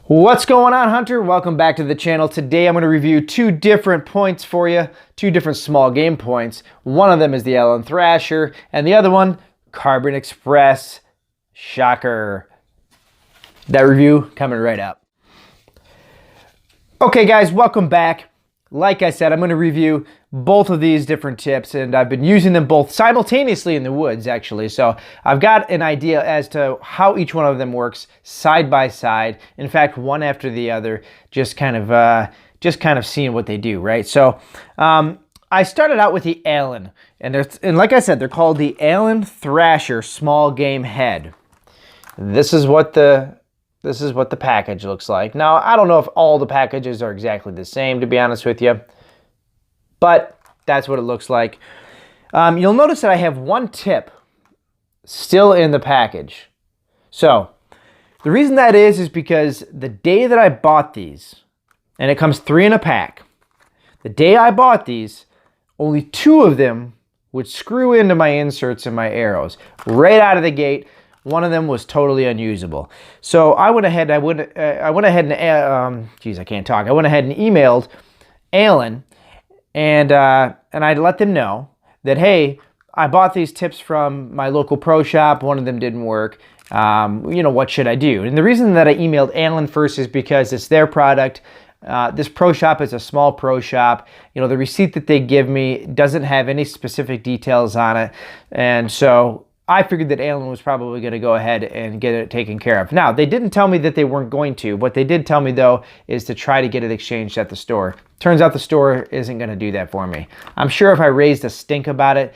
What's going on, Hunter? Welcome back to the channel. Today I'm going to review two different points for you, two different small game points. One of them is the Allen Thrasher, and the other one, Carbon Express. Shocker. That review coming right up. Okay guys, welcome back. Like I said, I'm going to review both of these different tips, and I've been using them both simultaneously in the woods, actually. So I've got an idea as to how each one of them works side by side. In fact, one after the other, just kind of seeing what they do, right? So I started out with the Allen, and like I said, they're called the Allen Thrasher Small Game Head. This is what the package looks like. Now, I don't know if all the packages are exactly the same, to be honest with you, but that's what it looks like. You'll notice that I have one tip still in the package. So the reason that is because the day that I bought these, and it comes 3 in a pack, the day I bought these, only 2 of them would screw into my inserts and my arrows right out of the gate. One of them was totally unusable. So I went ahead and geez, I can't talk. I went ahead and emailed Allen, and I let them know that, hey, I bought these tips from my local pro shop. One of them didn't work. What should I do? And the reason that I emailed Allen first is because it's their product. This pro shop is a small pro shop. You know, the receipt that they give me doesn't have any specific details on it. And so I figured that Allen was probably going to go ahead and get it taken care of. Now, they didn't tell me that they weren't going to. What they did tell me, though, is to try to get it exchanged at the store. Turns out the store isn't going to do that for me. I'm sure if I raised a stink about it,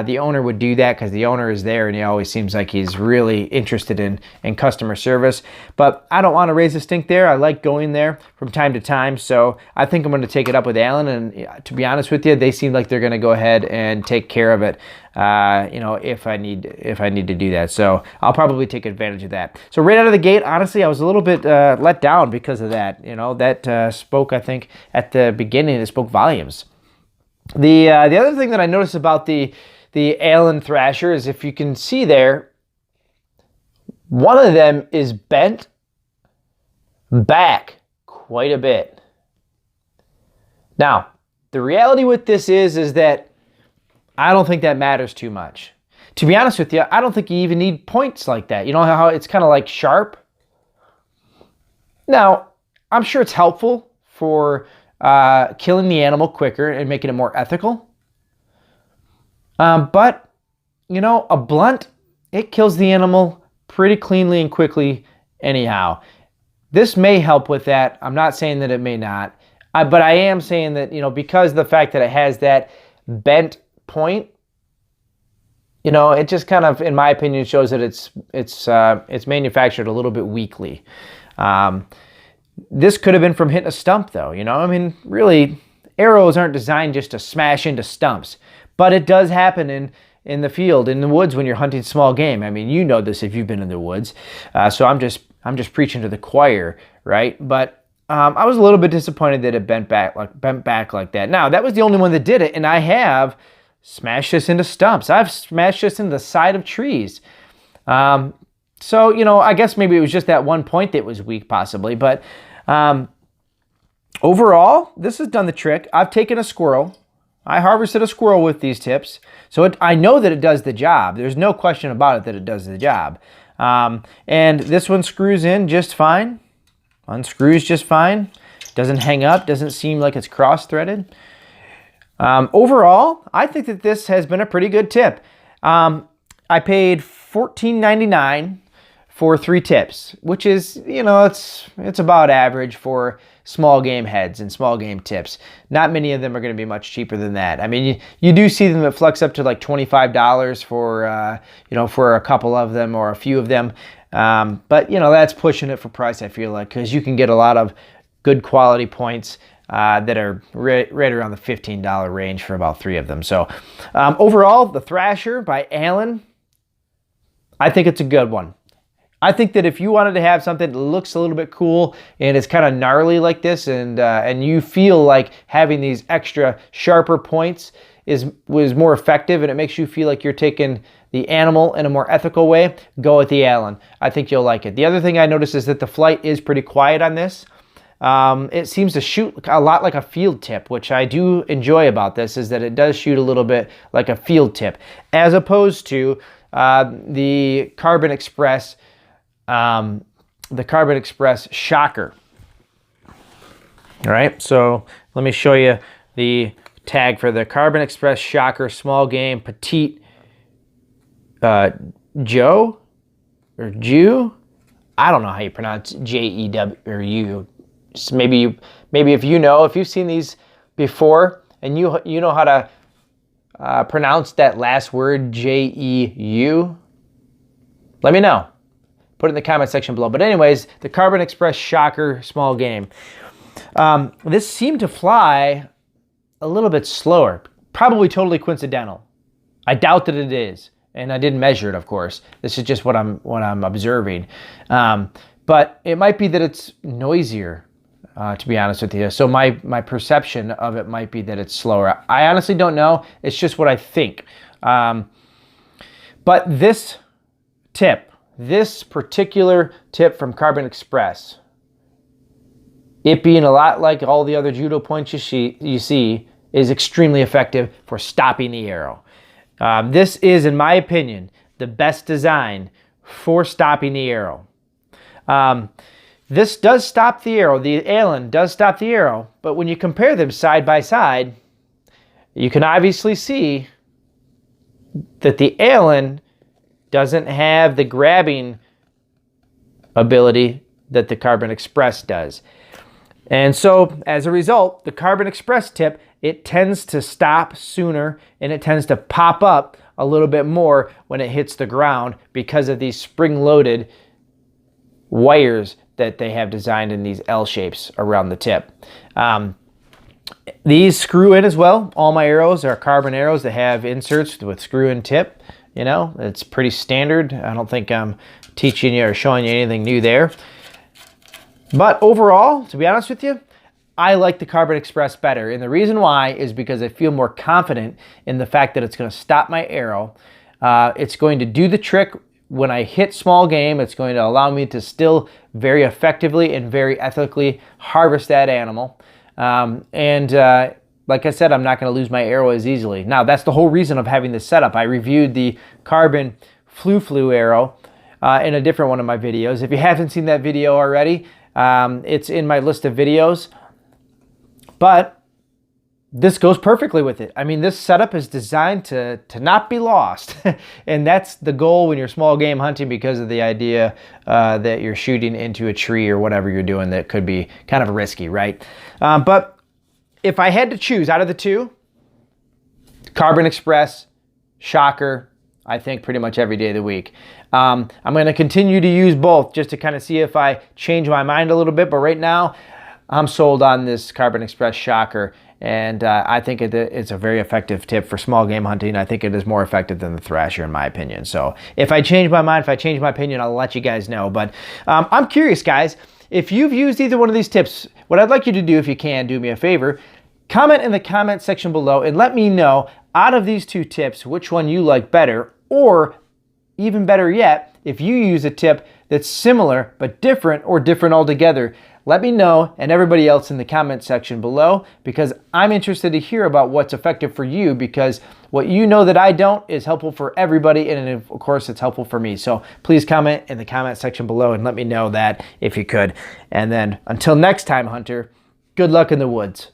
the owner would do that, because the owner is there and he always seems like he's really interested in customer service. But I don't want to raise a stink there. I like going there from time to time, so I think I'm going to take it up with Allen. And to be honest with you, they seem like they're going to go ahead and take care of it. If I need to do that. So I'll probably take advantage of that. So right out of the gate, honestly, I was a little bit let down because of that. You know, that spoke, I think, at the beginning, it spoke volumes. The other thing that I noticed about the Allen Thrasher is, if you can see there, one of them is bent back quite a bit. Now, the reality with this is that I don't think that matters too much. To be honest with you, I don't think you even need points like that. You know how it's kind of like sharp? Now, I'm sure it's helpful for killing the animal quicker and making it more ethical. But, you know, a blunt, it kills the animal pretty cleanly and quickly anyhow. This may help with that. I'm not saying that it may not. But I am saying that, you know, because of the fact that it has that bent point, you know, it just kind of, in my opinion, shows that it's manufactured a little bit weakly. This could have been from hitting a stump, though. You know, I mean, really, arrows aren't designed just to smash into stumps, but it does happen in the field, in the woods, when you're hunting small game. I mean, you know this if you've been in the woods. So I'm just preaching to the choir, right? But I was a little bit disappointed that it bent back like that. Now, that was the only one that did it, and I have smashed this into stumps. I've smashed this into the side of trees. So, you know, I guess maybe it was just that one point that was weak, possibly. But overall, this has done the trick. I've taken a squirrel. I harvested a squirrel with these tips. So I know that it does the job. There's no question about it that it does the job. And this one screws in just fine. Unscrews just fine. Doesn't hang up. Doesn't seem like it's cross-threaded. Overall, I think that this has been a pretty good tip. I paid $14.99 for 3 tips, which is, you know, it's about average for small game heads and small game tips. Not many of them are going to be much cheaper than that. I mean, you do see them that flex up to like $25 for, for a couple of them or a few of them. But, you know, that's pushing it for price, I feel like, because you can get a lot of good quality points that are right around the $15 range for about 3 of them. So overall, the Thrasher by Allen, I think it's a good one. I think that if you wanted to have something that looks a little bit cool and it's kind of gnarly like this, and you feel like having these extra sharper points was more effective, and it makes you feel like you're taking the animal in a more ethical way, go with the Allen. I think you'll like it. The other thing I noticed is that the flight is pretty quiet on this. It seems to shoot a lot like a field tip, which I do enjoy about this, is that it does shoot a little bit like a field tip, as opposed to the Carbon Express shocker. All right, so let me show you the tag for the Carbon Express shocker small game petite Joe or Jew. I don't know how you pronounce J-E-W or U. Maybe if you know, if you've seen these before and you know how to pronounce that last word, J-E-U, let me know. Put it in the comment section below. But anyways, the Carbon Express shocker small game. This seemed to fly a little bit slower, probably totally coincidental. I doubt that it is, and I didn't measure it, of course. This is just what I'm observing. But it might be that it's noisier, to be honest with you. So my perception of it might be that it's slower. I honestly don't know. It's just what I think. But this particular tip from Carbon Express, it being a lot like all the other Judo points you see, is extremely effective for stopping the arrow. This is, in my opinion, the best design for stopping the arrow. This does stop the arrow. The Allen does stop the arrow, but when you compare them side by side, you can obviously see that the Allen doesn't have the grabbing ability that the Carbon Express does. And so, as a result, the Carbon Express tip, it tends to stop sooner and it tends to pop up a little bit more when it hits the ground because of these spring-loaded wires that they have designed in these L shapes around the tip. These screw in as well. All my arrows are carbon arrows that have inserts with screw-in tip. You know, it's pretty standard. I don't think I'm teaching you or showing you anything new there. But overall, to be honest with you, I like the Carbon Express better. And the reason why is because I feel more confident in the fact that it's going to stop my arrow. It's going to do the trick when I hit small game. It's going to allow me to still very effectively and very ethically harvest that animal. Like I said, I'm not going to lose my arrow as easily. Now, that's the whole reason of having this setup. I reviewed the Carbon Flu arrow in a different one of my videos. If you haven't seen that video already, it's in my list of videos. But this goes perfectly with it. I mean, this setup is designed to not be lost. And that's the goal when you're small game hunting, because of the idea that you're shooting into a tree or whatever you're doing that could be kind of risky, right? But if I had to choose out of the two, Carbon Express, shocker, I think pretty much every day of the week. I'm going to continue to use both just to kind of see if I change my mind a little bit. But right now, I'm sold on this Carbon Express shocker. And I think it's a very effective tip for small game hunting. I think it is more effective than the Thrasher, in my opinion. So if I change my mind, if I change my opinion, I'll let you guys know. But I'm curious, guys, if you've used either one of these tips, what I'd like you to do, if you can, do me a favor, comment in the comment section below and let me know, out of these two tips, which one you like better, or even better yet, if you use a tip that's similar but different or different altogether. Let me know, and everybody else, in the comment section below, because I'm interested to hear about what's effective for you, because what you know that I don't is helpful for everybody, and of course it's helpful for me. So please comment in the comment section below and let me know that if you could. And then until next time, hunter, good luck in the woods.